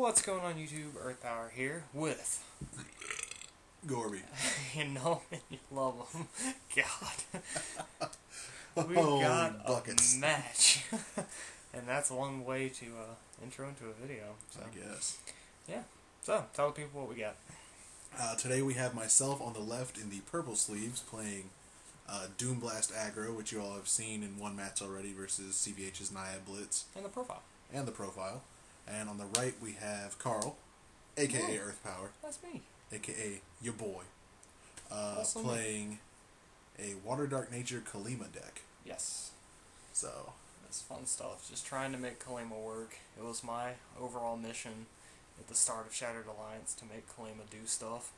What's going on YouTube? Earth Power here with Gorby. you know him and you love him. God. We've Holy got buckets. a match. And that's one way to intro into a video. So. I guess. Yeah. So, tell the people what we got. Today we have myself on the left in the purple sleeves playing Doomblast Aggro, which you all have seen in one match already versus CVH's Naya Blitz. And the profile. And on the right we have Carl, a.k.a. Earth Power. That's me. A.k.a. your boy. Also playing a Water Dark Nature Kalima deck. Yes. So. That's fun stuff. Just trying to make Kalima work. It was my overall mission at the start of Shattered Alliance to make Kalima do stuff.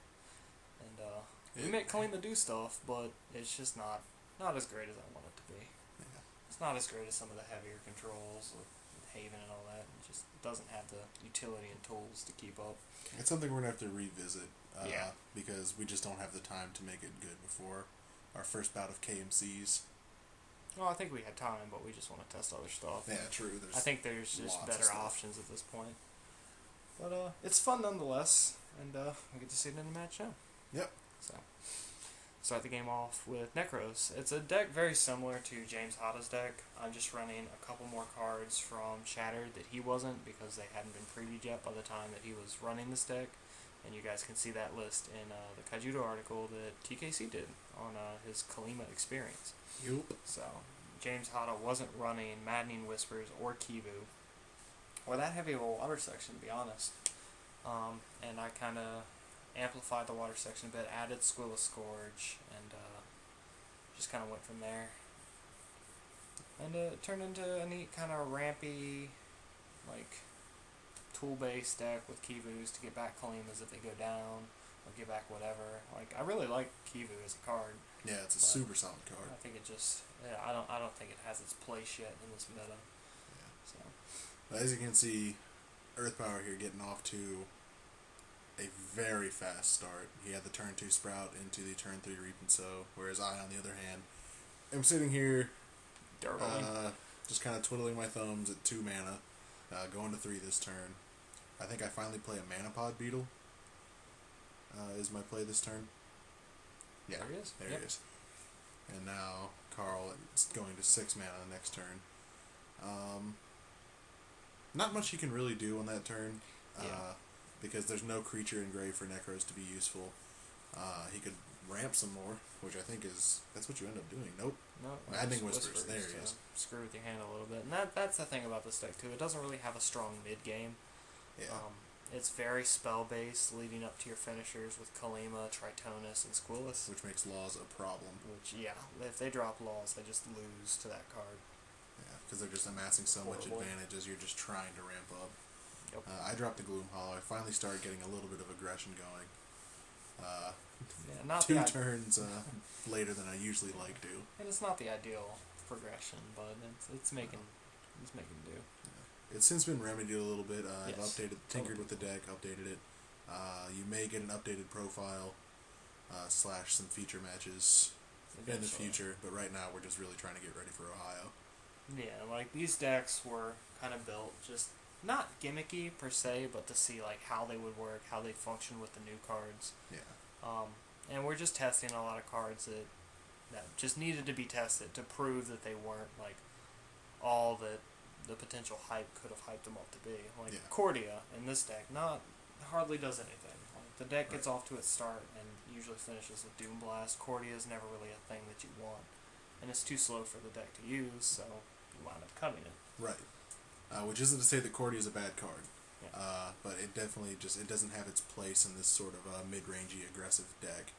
And we make Kalima do stuff, but it's just not as great as I want it to be. Yeah. It's not as great as some of the heavier controls with Haven and all that. It just doesn't have the utility and tools to keep up. It's something we're going to have to revisit. Yeah. Because we just don't have the time to make it good before our first bout of KMCs. Well, I think we had time, but we just want to test other stuff. Yeah, true. I think there's just lots better of options at this point. But it's fun nonetheless, and we get to see it in the match now. Yep. So, start the game off with Necros. It's a deck very similar to James Hada's deck. I'm just running a couple more cards from Shattered that he wasn't because they hadn't been previewed yet by the time that he was running this deck. And you guys can see that list in the Kaijudo article that TKC did on his Kalima experience. Yep. So, James Hada wasn't running Maddening Whispers or Kivu, or that heavy of a water section, to be honest. And I kind of amplified the water section a bit, added Squilla Scourge, and just kind of went from there. And it turned into a neat kind of rampy, like, tool-based deck with Kivus to get back Kalimas if they go down, or get back whatever. Like, I really like Kivu as a card. Yeah, it's a super solid card. I think it just, I don't think it has its place yet in this meta. Yeah. So. But as you can see, Earth Power here getting off to a very fast start. He had the turn 2 Sprout into the turn 3 Reap and Sow, whereas I, on the other hand, am sitting here just kind of twiddling my thumbs at 2 mana, going to 3 this turn. I think I finally play a Mana Pod Beetle. Is my play this turn? Yeah, there he is. There he is. And now Carl is going to 6 mana the next turn. Not much he can really do on that turn, because there's no creature in grave for Necros to be useful. He could ramp some more, which I think that's what you end up doing. Nope. No, Maddening Whispers. There he is. Screw with your hand a little bit, and that's the thing about this deck too. It doesn't really have a strong mid game. Yeah. It's very spell-based, leading up to your finishers with Kalima, Tritonus, and Squillis. Which makes Laws a problem. Which, yeah, if they drop Laws, they just lose to that card. Yeah, because they're just amassing so much advantage as you're just trying to ramp up. Yep. I dropped the Gloom Hollow. I finally started getting a little bit of aggression going. Not 2 turns later than I usually like to. And it's not the ideal progression, but it's making do. It's since been remedied a little bit. I've tinkered with the deck, updated it. You may get an updated profile / some feature matches in the future, but right now we're just really trying to get ready for Ohio. Yeah, like these decks were kind of built just not gimmicky per se, but to see like how they would work, how they function with the new cards. Yeah. And we're just testing a lot of cards that just needed to be tested to prove that they weren't like all that the potential hype could have hyped them up to be. Like Cordia in this deck, hardly does anything. Like the deck gets off to its start and usually finishes with Doomblast. Cordia is never really a thing that you want, and it's too slow for the deck to use, so you wind up cutting it. Right. Which isn't to say that Cordia is a bad card, yeah. But it definitely it doesn't have its place in this sort of mid-rangey aggressive deck,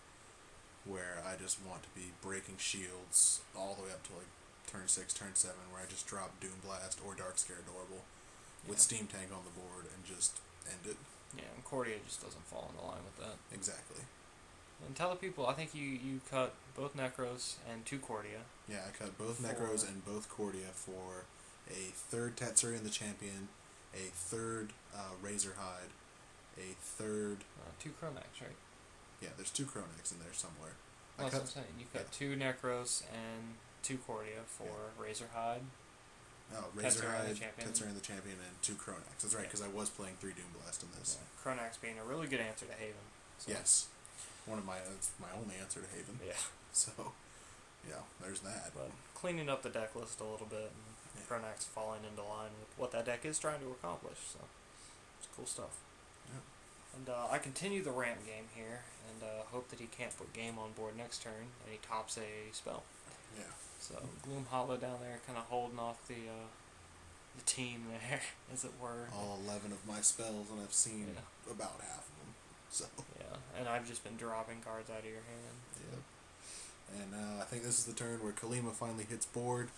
where I just want to be breaking shields all the way up to like turn 6, turn 7, where I just drop Doomblast or Dark Scare Adorable with Steam Tank on the board and just end it. Yeah, and Cordia just doesn't fall in line with that. Exactly. And tell the people, I think you cut both Necros and 2 Cordia. Yeah, I cut both Necros and both Cordia for a 3rd Tetsuri in the Champion, a 3rd Razorhide, a 3rd... 2 Chronax, right? Yeah, there's 2 Chronax in there somewhere. That's what I'm saying. You cut 2 Necros and 2 Cordia for Razorhide. Oh, Tetsuran, Razorhide, Tetsuran the champion, and 2 Kronax. That's right, because I was playing 3 Doomblast in this. Yeah. Kronax being a really good answer to Haven. So. Yes. That's my only answer to Haven. Yeah. So, yeah, there's that. But cleaning up the deck list a little bit, and Kronax falling into line with what that deck is trying to accomplish. So, it's cool stuff. Yeah. And I continue the ramp game here, and hope that he can't put game on board next turn, and he tops a spell. Yeah. So Gloom Hollow down there, kind of holding off the team there, as it were. All 11 of my spells, and I've seen about half of them. So. Yeah, and I've just been dropping cards out of your hand. Yep. And I think this is the turn where Kalima finally hits board,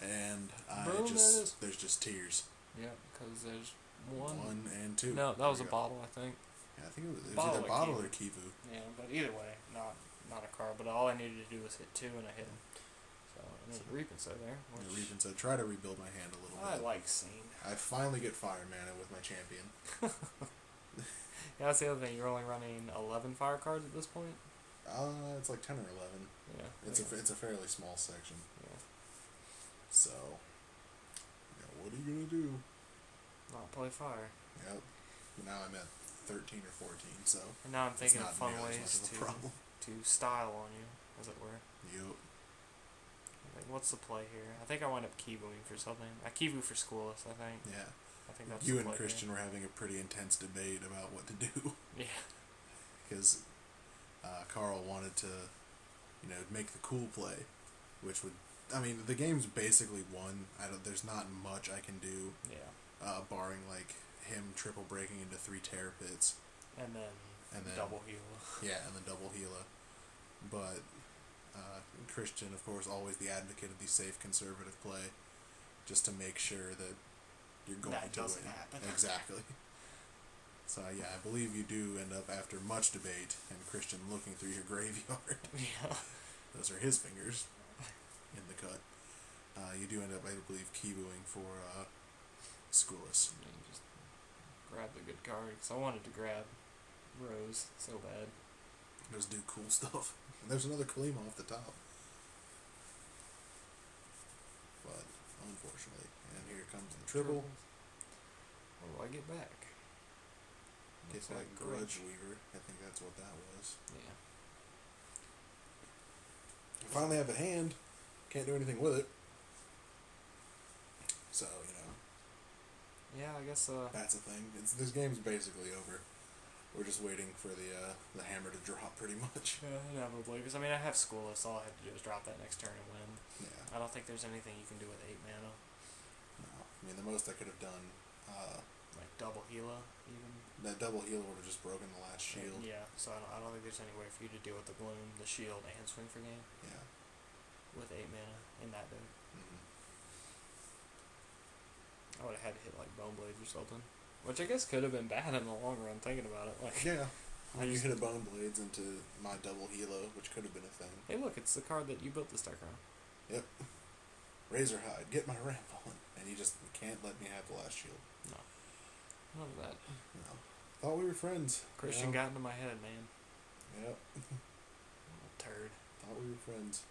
and there's just tears. Yeah, because there's one and 2. No, that was a bottle, I think. Yeah, I think it was either bottle or Kivu. Yeah, but either way, not a card. But all I needed to do was hit 2, and I hit him. So I mean, Reap and Sow there. Reap and Sow. Try to rebuild my hand a little bit. I like Scene. I finally get Fire Mana with my champion. Yeah, that's the other thing. You're only running 11 fire cards at this point. It's like 10 or 11. Yeah, it's a fairly small section. Yeah. So, what are you gonna do? Not play fire. Yep. Now I'm at 13 or 14. So. And now I'm thinking of fun ways to style on you, as it were. Yep. Like, what's the play here? I think I wind up Kivuing for something. I Kivu for Schoolless, I think. Yeah. I think that's you and Christian were having a pretty intense debate about what to do. Yeah. Because Carl wanted to, make the cool play, which would, the game's basically won. There's not much I can do. Yeah. Barring like him triple breaking into 3 Terror Pits. And then double Heala. Yeah, and then double Heala. But Christian, of course, always the advocate of the safe conservative play, just to make sure that you're going to win. Happen. Exactly. So yeah, I believe you do end up, after much debate and Christian looking through your graveyard. Yeah. Those are his fingers in the cut. You do end up, I believe, Kivuing for Schoolless. Just grab the good card, because I wanted to grab Rose so bad. Just do cool stuff. And there's another Kalima off the top. But, unfortunately. And here comes the triple. What do I get back? Get like Grudge Weaver. I think that's what that was. Yeah. I finally have a hand. Can't do anything with it. So, Yeah, I guess that's a thing. This game's basically over. We're just waiting for the hammer to drop, pretty much. Yeah, inevitably. Because, I have Schoolless. All I have to do is drop that next turn and win. Yeah. I don't think there's anything you can do with 8 mana. No. The most I could have done... like double Heala, even? That double Heala would have just broken the last shield. Yeah, so I don't think there's any way for you to deal with the Gloom, the shield, and swing for game. Yeah. With 8 mana in that deck. Mm-hmm. I would have had to hit like Bone Blades or something. Which I guess could have been bad in the long run, thinking about it. Like, yeah. You hit a Bone Blades into my double Heala, which could have been a thing. Hey look, it's the card that you built this deck around. Yep. Razorhide, get my ramp on. And you just can't let me have the last shield. No. None of that. No. Thought we were friends. Christian got into my head, man. Yep. Little turd. Thought we were friends.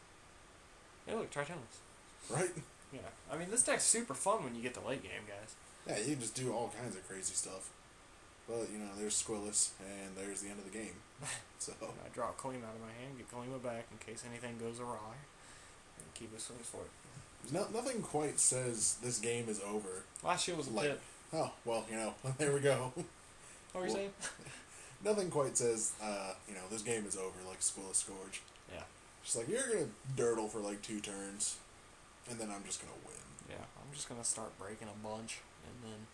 Hey look, Tritonics. Right? Yeah. This deck's super fun when you get to late game, guys. Yeah, you can just do all kinds of crazy stuff. But, there's Schoolless, and there's the end of the game. So I draw Kalima out of my hand, get Kalima back in case anything goes awry, and keep a swing for it. Nothing quite says this game is over. Last shield was a pit. Oh, well, there we go. What were you saying? Nothing quite says, this game is over like Schoolless Scourge. Yeah. Just like, you're going to dirtle for like 2 turns, and then I'm just going to win. Yeah, I'm just going to start breaking a bunch, and then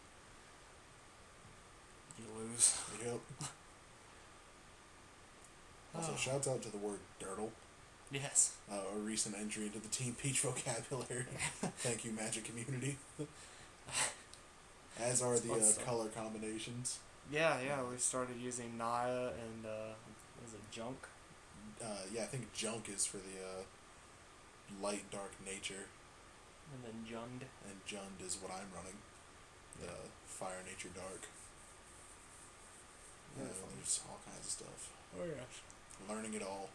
you lose. Yep. Also, shouts out to the word dirtle. Yes. A recent entry into the Team Peach vocabulary. Thank you, Magic community. As are the color combinations. Yeah, we started using Naya and, was it Junk? I think Junk is for the light dark nature. And then Jund. And Jund is what I'm running. The fire nature dark. There's all kinds of stuff. Oh yes. Learning it all.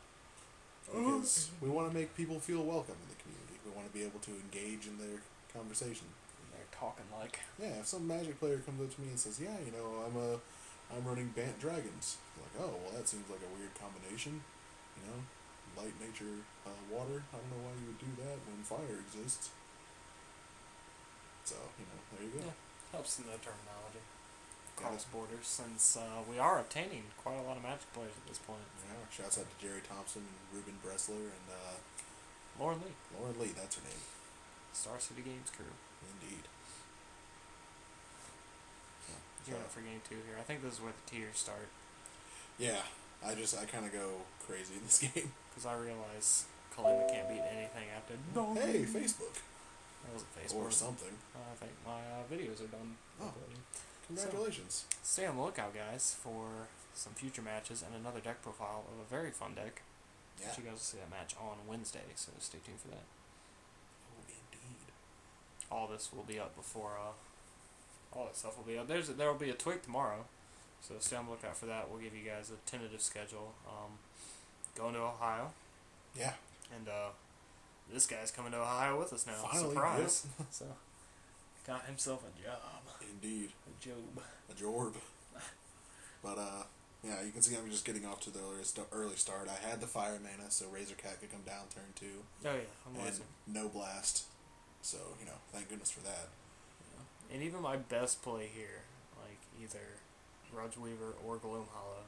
Because we want to make people feel welcome in the community. We want to be able to engage in their conversation. like. Yeah, if some Magic player comes up to me and says, "Yeah, you know, I'm running Bant Dragons," like, oh, well, that seems like a weird combination. You know, light nature, water. I don't know why you would do that when fire exists. So, you know, there you go. Yeah, helps in the terminology. Cross borders, since we are obtaining quite a lot of Magic players at this point. Yeah, shouts out to Jerry Thompson and Ruben Bressler and Lauren Lee. Lauren Lee, that's her name. Star City Games crew. Indeed. Gearing up for game 2 here. I think this is where the tiers start. Yeah, I kind of go crazy in this game. Because I realize Kalima can't beat anything after. Hey, Facebook. That wasn't Facebook. Or something. I think my videos are done. Oh, congratulations. So, stay on the lookout, guys, for some future matches and another deck profile of a very fun deck. Yeah. You guys will see that match on Wednesday, so stay tuned for that. Oh, indeed. All this will be up before, all that stuff will be up. There will be a tweak tomorrow, so stay on the lookout for that. We'll give you guys a tentative schedule. Going to Ohio. Yeah. And, this guy's coming to Ohio with us now. Finally, surprise. Yep. So, got himself a job. Indeed. A job. A jorb. But, yeah, you can see I'm just getting off to the early start. I had the Fire Mana, so Razorcat could come down turn 2. Oh, yeah. I'm and no blast. So, you know, thank goodness for that. Yeah. And even my best play here, like either Rudge Weaver or Gloom Hollow,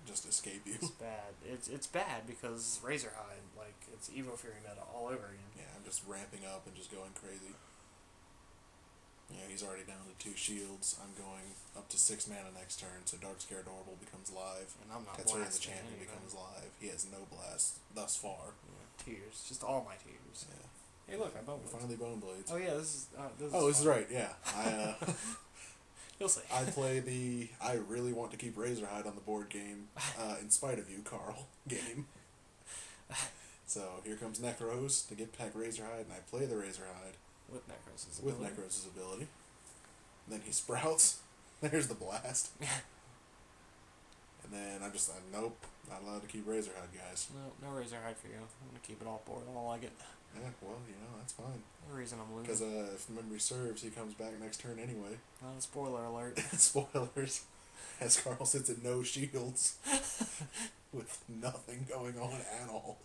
just escape you. It's bad. It's bad because Razorhide, like, it's Evo Fury meta all over again. Yeah, I'm just ramping up and just going crazy. Yeah, he's already down to 2 shields. I'm going up to 6 mana next turn, so Dark Scare Adorable becomes live. And I'm not Katsura the blasting Champion anything. becomes live. He has no blast thus far. Yeah, tears. Just all my tears. Yeah. Hey, look, I bone blades. Finally Bone Blades. Oh, yeah, this is this is right, yeah. You'll see. I really want to keep Razorhide on the board game, in spite of you, Carl, game. So here comes Necros to get back Razorhide, and I play the Razorhide. With Necros' ability. With Necros' ability. And then he sprouts. There's the blast. And then I'm nope, not allowed to keep Razorhide, guys. No Razorhide for you. I'm going to keep it off board. I don't like it. Yeah, well, you know, that's fine. No reason I'm losing. Because if memory serves, he comes back next turn anyway. Spoiler alert. Spoilers. As Carl sits at no shields. With nothing going on at all.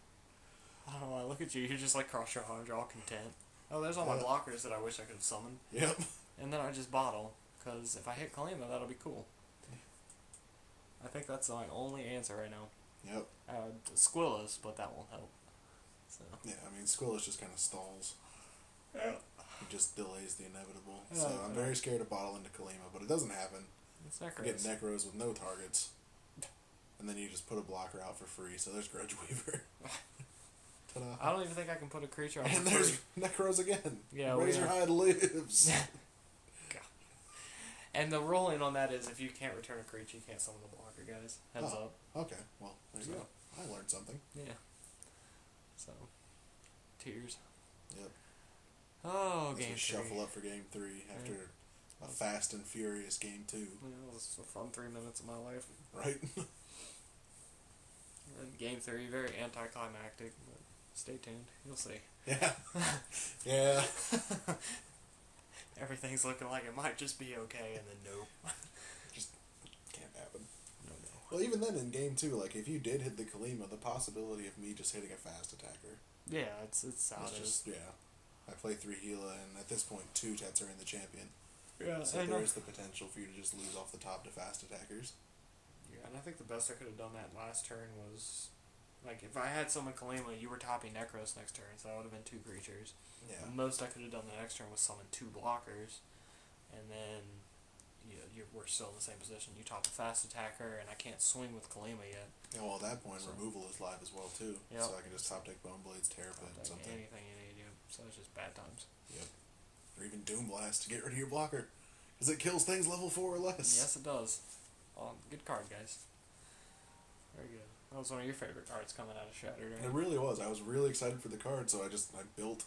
I don't know, I look at you, you're just like cross your arms, you're all content. Oh, there's all my blockers that I wish I could have summoned. Yep. And then I just bottle, because if I hit Kalima, that'll be cool. I think that's my only answer right now. Yep. Squillas, but that won't help. So. Yeah, I mean, Squillas just kind of stalls. Yeah. It just delays the inevitable. Yeah, So I'm very scared to bottle into Kalima, but it doesn't happen. It's Necros. You get Necros with no targets. And then you just put a blocker out for free, so there's Grudge Weaver. Ta-da. I don't even think I can put a creature on and for there's free. Necros again. Yeah, Razorhide lives. God. And the ruling on that is if you can't return a creature, you can't summon the blocker, guys. Heads up. Okay, well, there you go. I learned something. Yeah. So, tears. Yep. Oh, As game we 3. shuffle up for game 3 after a fast and furious game 2. Yeah, it was a fun 3 minutes of my life. Right? And game 3, very anticlimactic, but stay tuned. You'll see. Yeah. Yeah. Everything's looking like it might just be okay, and then nope. Just can't happen. No. Well, even then in game 2, like, if you did hit the Kalima, the possibility of me just hitting a fast attacker. Yeah, it's how it is. Yeah. I play 3 Gila, and at this point, 2 Tetsura in the champion. Yeah, So there is the potential for you to just lose off the top to fast attackers. Yeah, and I think the best I could have done that last turn was, like, if I had someone Kalima, you were topping Necros next turn, so that would have been 2 creatures. Yeah. The most I could have done the next turn was summon 2 blockers, and then we're still in the same position. You top a fast attacker, and I can't swing with Kalima yet. Yeah, well, at that point, removal is live as well, too. Yep. So I can just top deck Bone Blades, Terrapin, something. Anything you need to do. So it's just bad times. Yep. Or even Doomblast to get rid of your blocker. Because it kills things level 4 or less. Yes, it does. Good card, guys. Very good. That was one of your favorite cards coming out of Shattered, right? It really was. I was really excited for the card, so I built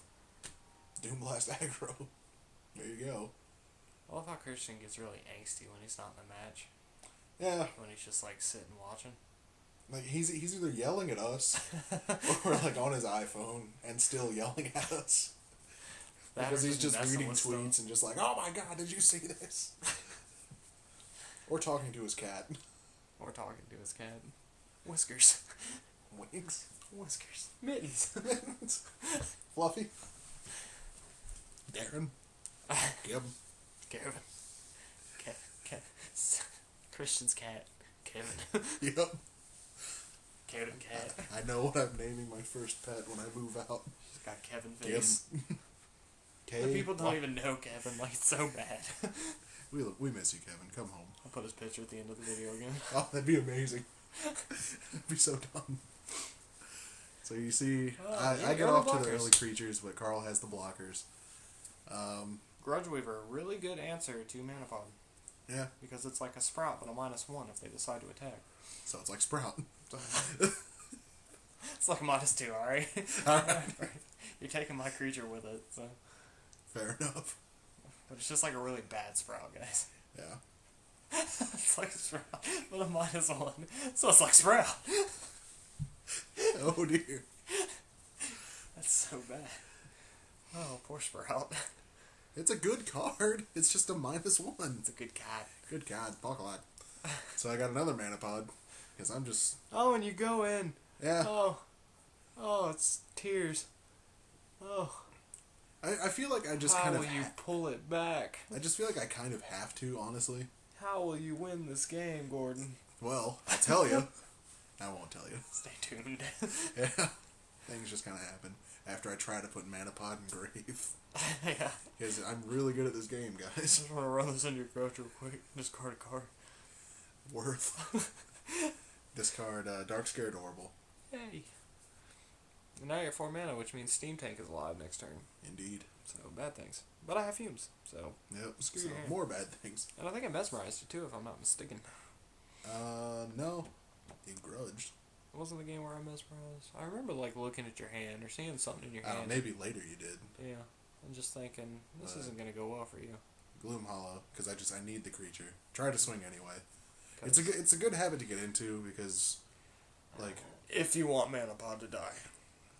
Doomblast Aggro. There you go. I love how Christian gets really angsty when he's not in the match. Yeah. When he's just, like, sitting watching. Like, he's either yelling at us, or, like, on his iPhone, and still yelling at us. Because he's just messing reading with tweets stuff. and just like, oh my god, did you see this? Or talking to his cat. Or talking to his cat. Whiskers. Wings. Whiskers. Mittens. Fluffy. Darren. Gib. Kevin. Christian's cat. Kevin. Yep. Kevin cat. I know what I'm naming my first pet when I move out. He's got Kevin face. Gib. The people don't even know Kevin. Like, it's so bad. We miss you, Kevin. Come home. I'll put his picture at the end of the video again. Oh, that'd be amazing. It'd be so dumb. So you see, I get off to the early creatures, but Carl has the blockers. Grudge Weaver, a really good answer to Manapod. Yeah. Because it's like a Sprout, but a -1 if they decide to attack. So it's like Sprout. It's like a -2, alright? Alright. You're taking my creature with it, so. Fair enough. But it's just like a really bad Sprout, guys. Yeah. It's like a Sprout, but a -1. So it's like Sprout. Oh dear. That's so bad. Oh, poor Sprout. It's a good card. It's just a -1. It's a good cat. Good God, fuck a lot. So I got another Manapod. Because I'm just... Oh, and you go in. Yeah. Oh, it's tears. Oh. I feel like I just How kind of... will you pull it back? I just feel like I kind of have to, honestly. How will you win this game, Gordon? Well, I'll tell you. I won't tell you. Stay tuned. Yeah. Things just kind of happen after I try to put Manapod in Grave. Yeah. Because I'm really good at this game, I guys. just want to run this into your grudge real quick. Discard a card. Worth. Discard Dark Scare Adorable. Hey. And now you're 4 mana, which means Steam Tank is alive next turn. Indeed. So, bad things. But I have Fumes, so... Yep, Screw so your hand. more bad things. And I think I mesmerized you too, if I'm not mistaken. No. You grudged. It wasn't the game where I mesmerized. I remember, like, looking at your hand or seeing something in your hand. Maybe later you did. Yeah. I'm just thinking, this isn't going to go well for you. Gloom Hollow, because I need the creature. Try to swing anyway. It's a good habit to get into, because, like... If you want Manapod to die.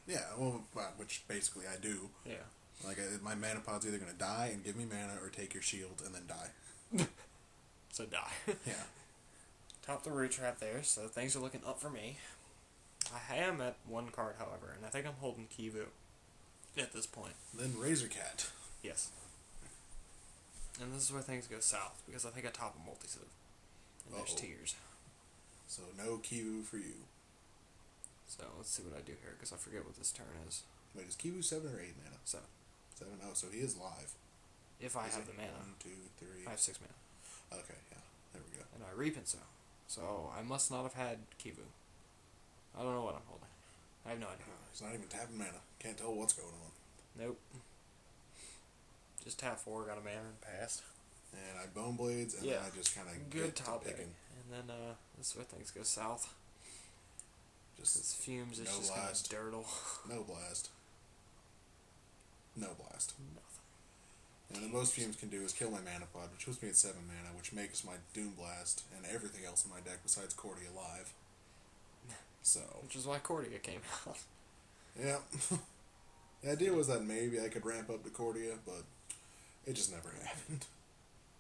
Yeah, well, which basically I do. Yeah. Like, my Manapod's either going to die and give me mana, or take your shield and then die. So die. Yeah. Top the root trap there, so things are looking up for me. I am at 1 card, however, and I think I'm holding Kivu at this point. Then Razor Cat. Yes. And this is where things go south, because I think I top a multi-sieve. And there's tears. So no Kivu for you. So let's see what I do here, because I forget what this turn is. Wait, is Kivu 7 or 8 mana? 7. 7? Oh, so he is live. If I have the mana. 1, 2, 3. I have 6 mana. Okay, yeah. There we go. And I reap it so I must not have had Kivu. I don't know what I'm holding. I have no idea. He's not even tapping mana. Can't tell what's going on. Nope. Just tap 4, got a mana and passed. And I Bone Blades, and then I just kind of good get top to picking. And then this is where things go south. Just Fumes is no just kind of blast. dirtle. No blast. No blast. Nothing. And the most Fumes can do is kill my Manapod, which puts me at 7 mana, which makes my Doomblast and everything else in my deck besides Cordy alive. So. Which is why Cordia came out. Yeah. The idea was that maybe I could ramp up to Cordia, but it just never happened.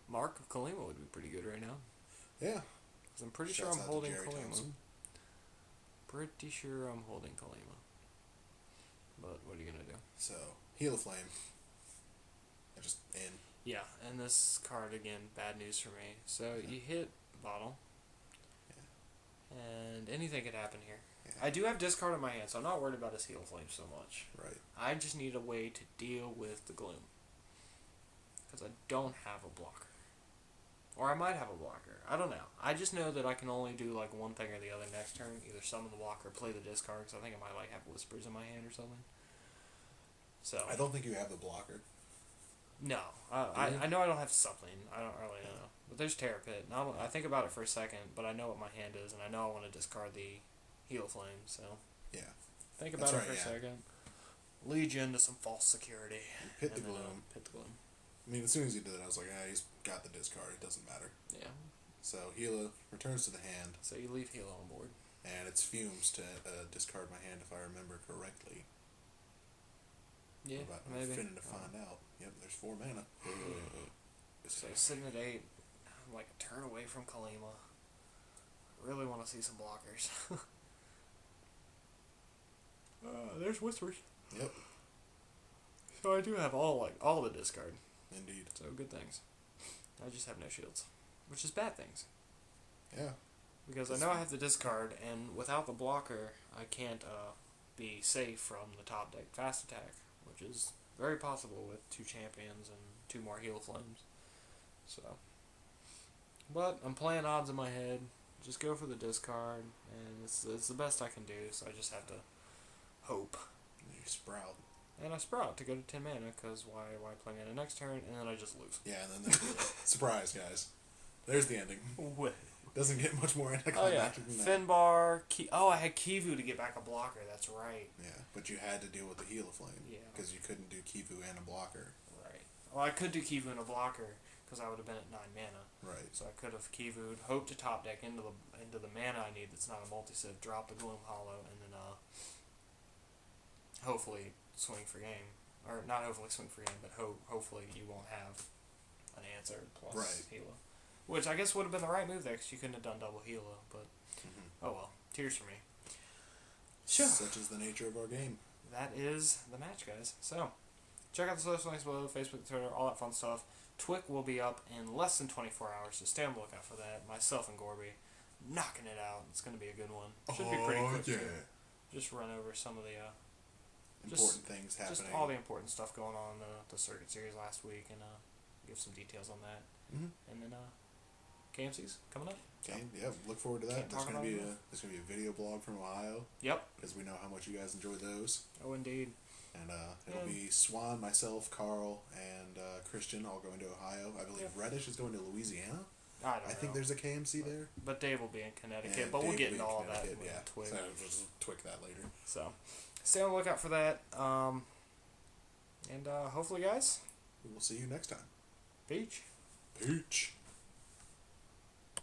Mark of Kalima would be pretty good right now. Yeah. Because I'm pretty sure Shouts I'm out to holding Jerry Kalima. Thompson. Pretty sure I'm holding Kalima. But what are you going to do? So, Heal of Flame. I just in. Yeah, and this card again, bad news for me. So you hit bottle. Yeah. And anything could happen here. Yeah. I do have discard in my hand, so I'm not worried about his Heal of Flame so much. Right. I just need a way to deal with the gloom. Because I don't have a blocker. Or I might have a blocker. I don't know. I just know that I can only do like one thing or the other next turn. Either summon the blocker or play the discard. Because I think I might like have Whispers in my hand or something. So I don't think you have the blocker. No. I know I don't have something. I don't really know. But there's Terror Pit. And I think about it for a second, but I know what my hand is, and I know I want to discard the Heal of Flame, so... Yeah. Think about it for a second. Lead you into some false security. You pit the gloom. Pit the gloom. I mean, as soon as you did it, I was like, he's got the discard. It doesn't matter. Yeah. So, Heala returns to the hand. So you leave Heala on board. And it's Fumes to discard my hand, if I remember correctly. Yeah, we're maybe. finna to find out. Yep, there's 4 mana. So sitting at 8, I'm like a turn away from Kalima. Really want to see some blockers. There's Whispers. Yep. So I do have all the discard. Indeed. So good things. I just have no shields, which is bad things. Yeah. Because I know I have the discard, and without the blocker, I can't be safe from the top deck fast attack, which is very possible with 2 champions and 2 more heal flames. So, but I'm playing odds in my head. Just go for the discard, and it's the best I can do. So I just have to hope. You sprout. And I sprout to go to 10 mana, because why play mana next turn, and then I just lose. Yeah, and then surprise, guys. There's the ending. What? Doesn't get much more anticlimactic Oh yeah, than that. Finbar. I had Kivu to get back a blocker. That's right. Yeah, but you had to deal with the Heal of Flame. Yeah. Because you couldn't do Kivu and a blocker. Right. Well, I could do Kivu and a blocker because I would have been at 9 mana. Right. So I could have Kivu'd, hoped to top deck into the mana I need. That's not a multi-civ. Drop the Gloom Hollow, and then hopefully swing for game, or not hopefully swing for game, but hopefully you won't have an answer plus right. Hela. Which I guess would have been the right move there, because you couldn't have done double Hela, but oh well. Tears for me. Sure. Such is the nature of our game. That is the match, guys. So, check out the social links below, Facebook, Twitter, all that fun stuff. Twic will be up in less than 24 hours, so stay on the lookout for that. Myself and Gorby, knocking it out. It's going to be a good one. Should be pretty quick, too. Just run over some of the important things happening. Just all the important stuff going on in the Circuit Series last week, and give some details on that. And then KMC's coming up. Okay, yeah, look forward to that. There's gonna be a video blog from Ohio. Yep. Because we know how much you guys enjoy those. Oh, indeed. And it'll be Swan, myself, Carl, and Christian all going to Ohio. I believe Reddish is going to Louisiana. I think there's a KMC there. But Dave will be in Connecticut. And but Dave we'll get into all that. that Yeah. Twic. So just Twic that later. So, stay on the lookout for that. And hopefully, guys, we will see you next time. Peach. Peach.